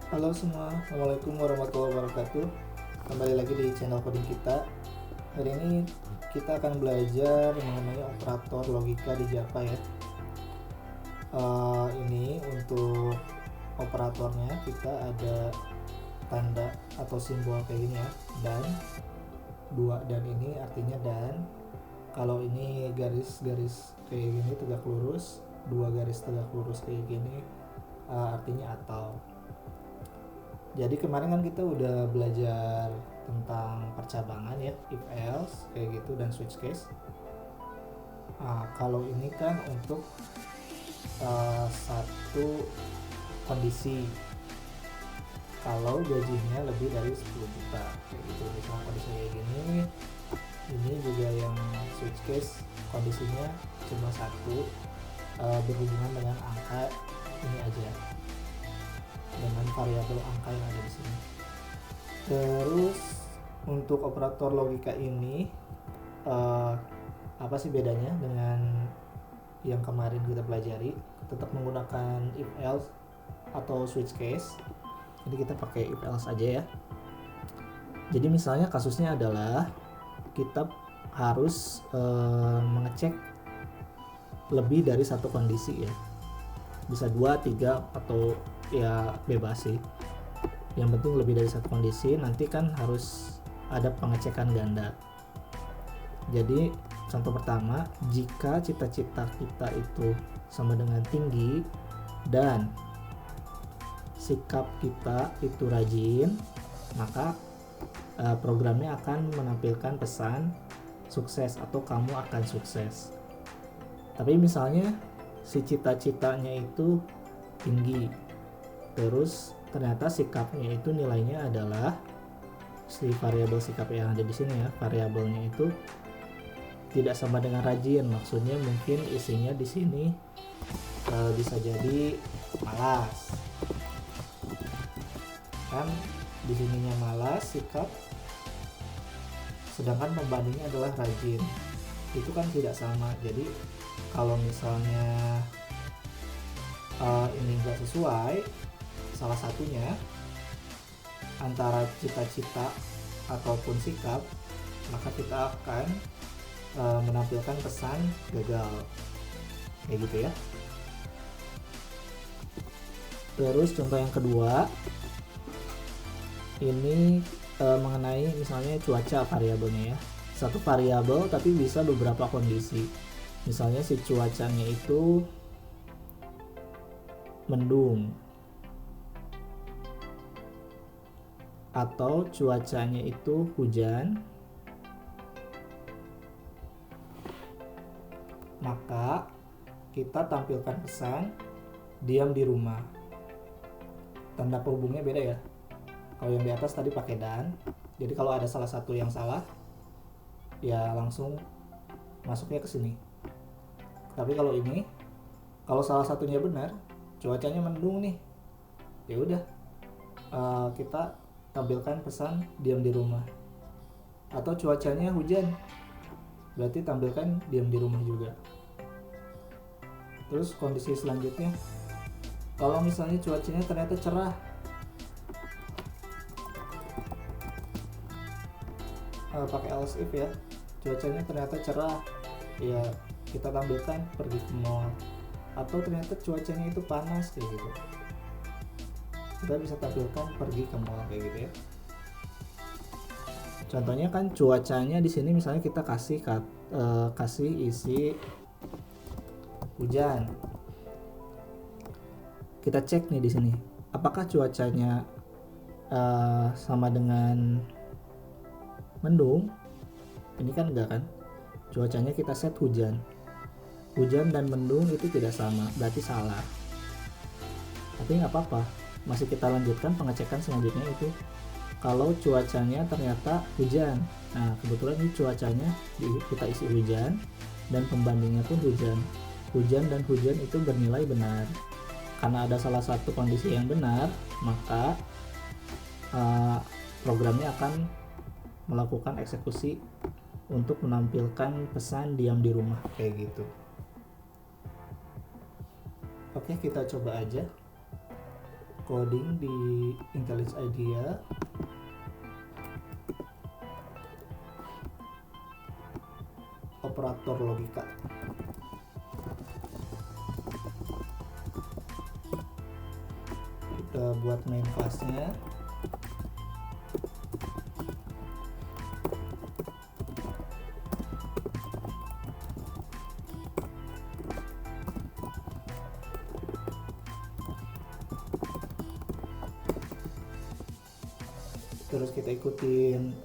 Halo semua, Assalamualaikum warahmatullahi wabarakatuh. Kembali lagi di channel coding kita. Hari ini kita akan belajar mengenai operator logika di Java ya. Ini untuk operatornya kita ada tanda atau simbol kayak gini ya, dan dua dan ini artinya dan. Kalau ini garis-garis kayak gini tegak lurus, dua garis tegak lurus kayak gini artinya atau. Jadi kemarin kan kita udah belajar tentang percabangan ya, if else kayak gitu dan switch case. Kalau ini kan untuk satu kondisi, kalau gajinya lebih dari 10 juta kayak gitu. Misalnya kondisi kayak gini, ini juga yang switch case kondisinya cuma satu, berhubungan dengan angka ini aja, dengan variabel angka yang ada di sini. Terus untuk operator logika ini apa sih bedanya dengan yang kemarin kita pelajari? Tetap menggunakan if else atau switch case. Jadi kita pakai if else aja ya. Jadi misalnya kasusnya adalah kita harus mengecek lebih dari satu kondisi ya. Bisa 2, 3 atau ya bebas sih. Yang penting lebih dari satu kondisi. Nanti kan harus ada pengecekan ganda. Jadi contoh pertama, jika cita-cita kita itu sama dengan tinggi dan sikap kita itu rajin, maka programnya akan menampilkan pesan sukses atau kamu akan sukses. Tapi misalnya si cita-citanya itu tinggi, terus ternyata sikapnya itu nilainya adalah si variabel sikap yang ada di sini ya, variabelnya itu tidak sama dengan rajin. Maksudnya mungkin isinya di sini bisa jadi malas, kan di sininya malas sikap, sedangkan pembandingnya adalah rajin. Itu kan tidak sama. Jadi kalau misalnya ini enggak sesuai salah satunya antara cita-cita ataupun sikap, maka kita akan menampilkan pesan gagal kayak gitu ya. Terus contoh yang kedua ini mengenai misalnya cuaca variabelnya ya, satu variabel tapi bisa beberapa kondisi. Misalnya si cuacanya itu mendung atau cuacanya itu hujan, maka kita tampilkan pesan diam di rumah. Tanda penghubungnya beda ya. Kalau yang di atas tadi pakai dan, jadi kalau ada salah satu yang salah ya langsung masuknya ke sini. Tapi kalau ini, kalau salah satunya benar, cuacanya mendung nih, ya udah kita tampilkan pesan diam di rumah. Atau cuacanya hujan, berarti tampilkan diam di rumah juga. Terus kondisi selanjutnya, kalau misalnya cuacanya ternyata cerah, pakai else if ya, cuacanya ternyata cerah, ya kita tampilkan pergi ke mall. Atau ternyata cuacanya itu panas kayak gitu, kita bisa tampilkan pergi ke mall kayak gitu ya. Contohnya kan cuacanya di sini misalnya kita kasih isi hujan. Kita cek nih di sini, apakah cuacanya sama dengan mendung? Ini kan enggak kan, cuacanya kita set hujan. Hujan dan mendung itu tidak sama, berarti salah. Tapi nggak apa-apa, masih kita lanjutkan pengecekan selanjutnya itu kalau cuacanya ternyata hujan. Nah kebetulan ini cuacanya kita isi hujan dan pembandingnya pun hujan. Hujan dan hujan itu bernilai benar. Karena ada salah satu kondisi yang benar, maka programnya akan melakukan eksekusi untuk menampilkan pesan diam di rumah kayak gitu. Oke, kita coba aja. coding di IntelliJ IDEA. Operator logika. Kita buat main class-nya. Terus kita ikutin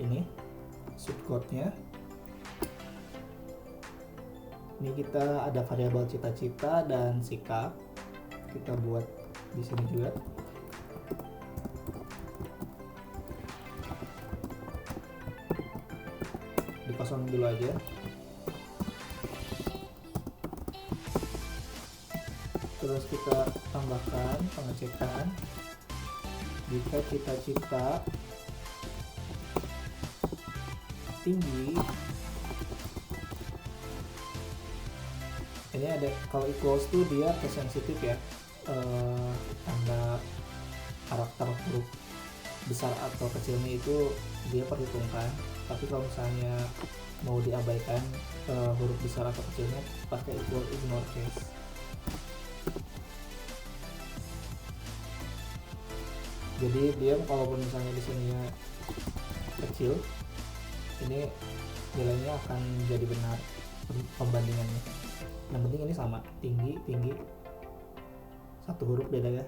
ini subcode-nya. Ini kita ada variabel cita-cita dan sikap. Kita buat di sini juga. Dikosongin dulu aja. Terus kita tambahkan pengecekan jika cita-cita tinggi. Ini ada kalau equals tuh dia case sensitif ya, tanda karakter huruf besar atau kecilnya itu dia perhitungkan. Tapi kalau misalnya mau diabaikan huruf besar atau kecilnya, pakai equal ignore case. Jadi dia kalaupun misalnya di sininya kecil, ini nilainya akan jadi benar pembandingannya. Yang penting ini sama, tinggi, satu huruf beda ya.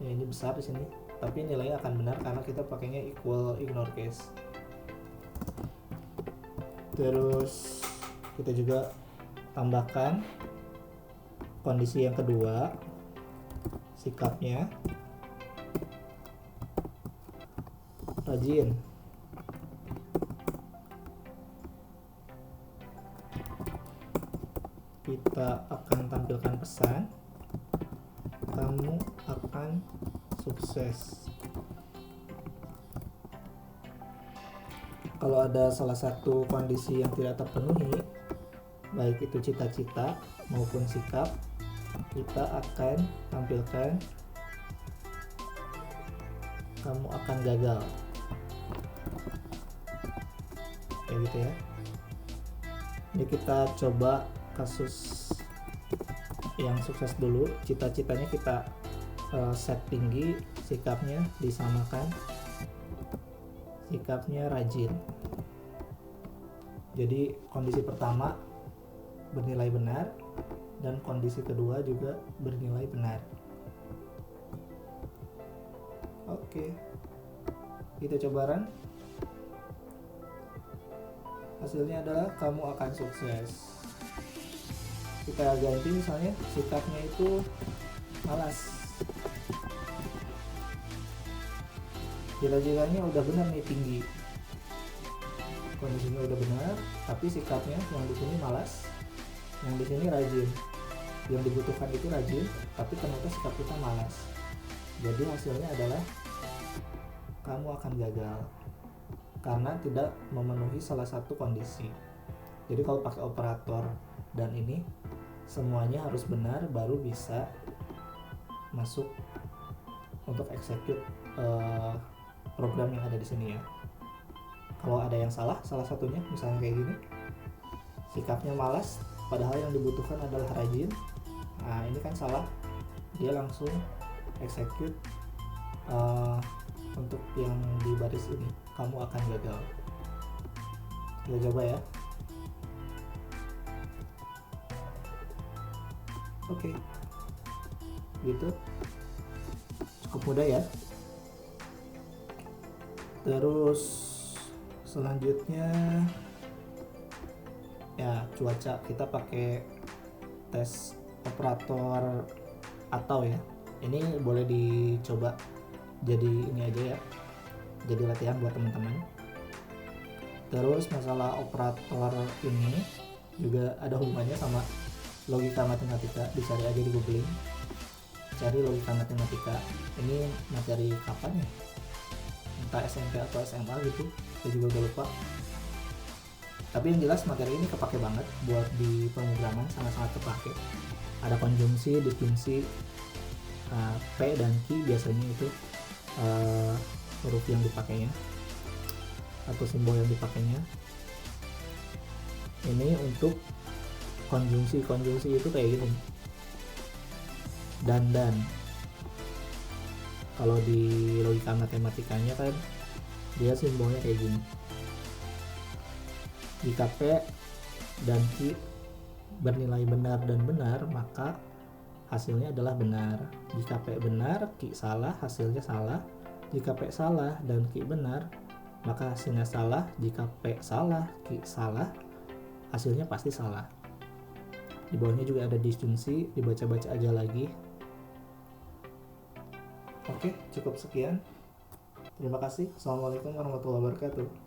Ya ini besar di sini, tapi nilainya akan benar karena kita pakainya equal ignore case. Terus kita juga tambahkan kondisi yang kedua, sikapnya rajin. Kita akan tampilkan pesan, kamu akan sukses. Kalau ada salah satu kondisi yang tidak terpenuhi, baik itu cita-cita maupun sikap, kita akan tampilkan kamu akan gagal. Kayak gitu ya. Ini kita coba kasus yang sukses dulu. Cita-citanya kita set tinggi, sikapnya disamakan, sikapnya rajin. Jadi kondisi pertama bernilai benar dan kondisi kedua juga bernilai benar. Oke, kita coba run. Hasilnya adalah kamu akan sukses. Kita ganti misalnya sikapnya itu malas. Cita-citanya udah benar nih, tinggi, kondisinya udah benar, tapi sikapnya yang di sini malas, yang di sini rajin. Yang dibutuhkan itu rajin, tapi ternyata sikap kita malas. Jadi hasilnya adalah kamu akan gagal karena tidak memenuhi salah satu kondisi. Jadi kalau pakai operator dan ini semuanya harus benar baru bisa masuk untuk execute program yang ada di sini ya. Kalau ada yang salah satunya, misalnya kayak gini, sikapnya malas padahal yang dibutuhkan adalah rajin. Nah ini kan salah, dia langsung execute untuk yang di baris ini, kamu akan gagal. Kita coba ya. Oke, gitu, cukup mudah ya. Terus selanjutnya ya cuaca, kita pakai tes operator atau ya. Ini boleh dicoba jadi ini aja ya, jadi latihan buat teman-teman. Terus masalah operator ini juga ada hubungannya sama logika matematika. Dicari aja di googling, cari logika matematika. Ini materi kapan ya, entah SMP atau SMA gitu, saya juga udah lupa. Tapi yang jelas materi ini kepake banget buat di pemrograman, sangat-sangat kepake. Ada konjungsi, disjungsi, P dan Q biasanya itu huruf yang dipakainya atau simbol yang dipakainya. Ini untuk konjungsi itu kayak gini, dan kalau di logika matematikanya kan dia simbolnya kayak gini. Jika P dan Q bernilai benar dan benar, maka hasilnya adalah benar. Jika P benar, Q salah, hasilnya salah. Jika P salah dan Q benar, maka hasilnya salah. Jika P salah, Q salah, hasilnya pasti salah. Di bawahnya juga ada disjunksi, dibaca-baca aja lagi. Oke, cukup sekian. Terima kasih. Assalamualaikum warahmatullahi wabarakatuh.